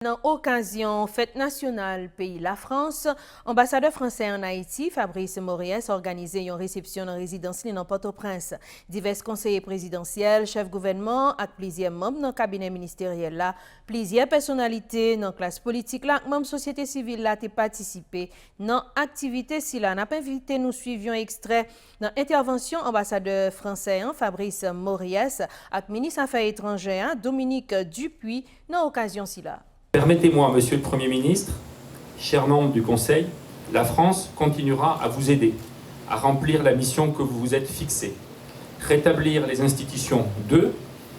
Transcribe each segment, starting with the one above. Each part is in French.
Dans l'occasion fête nationale pays la France, ambassadeur français en Haïti, Fabrice Moriès, a organisé une réception en résidence dans Port-au-Prince. Divers conseillers présidentiels, chefs gouvernement et plusieurs membres dans le cabinet ministériel là, plusieurs personnalités dans la classe politique là, membres société civile là, ont participé dans l'activité si là. N'a pas invité nous suivions extrait dans l'intervention ambassadeur français Fabrice Moriès et ministre Affaires étrangères Dominique Dupuis dans l'occasion si là. Permettez-moi, Monsieur le Premier ministre, chers membres du Conseil, la France continuera à vous aider à remplir la mission que vous vous êtes fixée, rétablir les institutions de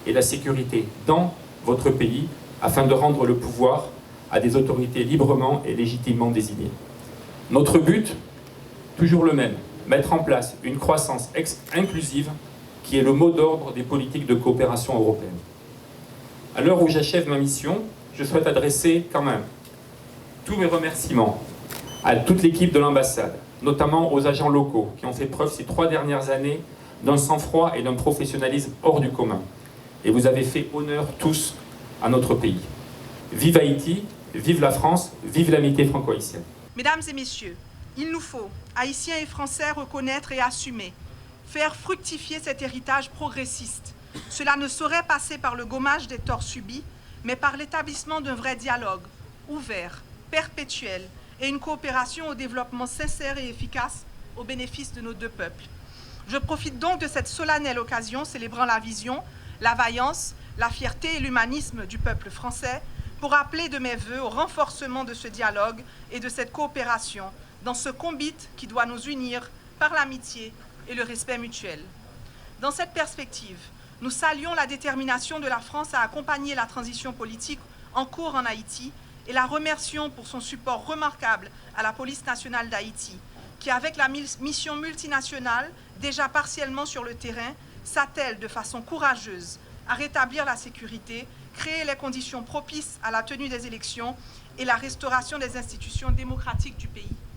et la sécurité dans votre pays afin de rendre le pouvoir à des autorités librement et légitimement désignées. Notre but, toujours le même, mettre en place une croissance inclusive qui est le mot d'ordre des politiques de coopération européenne. À l'heure où j'achève ma mission, je souhaite adresser quand même tous mes remerciements à toute l'équipe de l'ambassade, notamment aux agents locaux qui ont fait preuve ces 3 dernières années d'un sang-froid et d'un professionnalisme hors du commun. Et vous avez fait honneur tous à notre pays. Vive Haïti, vive la France, vive l'amitié franco-haïtienne. Mesdames et messieurs, il nous faut, Haïtiens et Français, reconnaître et assumer, faire fructifier cet héritage progressiste. Cela ne saurait passer par le gommage des torts subis, mais par l'établissement d'un vrai dialogue, ouvert, perpétuel, et une coopération au développement sincère et efficace au bénéfice de nos deux peuples. Je profite donc de cette solennelle occasion célébrant la vision, la vaillance, la fierté et l'humanisme du peuple français pour appeler de mes vœux au renforcement de ce dialogue et de cette coopération dans ce combat qui doit nous unir par l'amitié et le respect mutuel. Dans cette perspective, nous saluons la détermination de la France à accompagner la transition politique en cours en Haïti et la remercions pour son support remarquable à la police nationale d'Haïti, qui, avec la mission multinationale déjà partiellement sur le terrain, s'attelle de façon courageuse à rétablir la sécurité, créer les conditions propices à la tenue des élections et la restauration des institutions démocratiques du pays.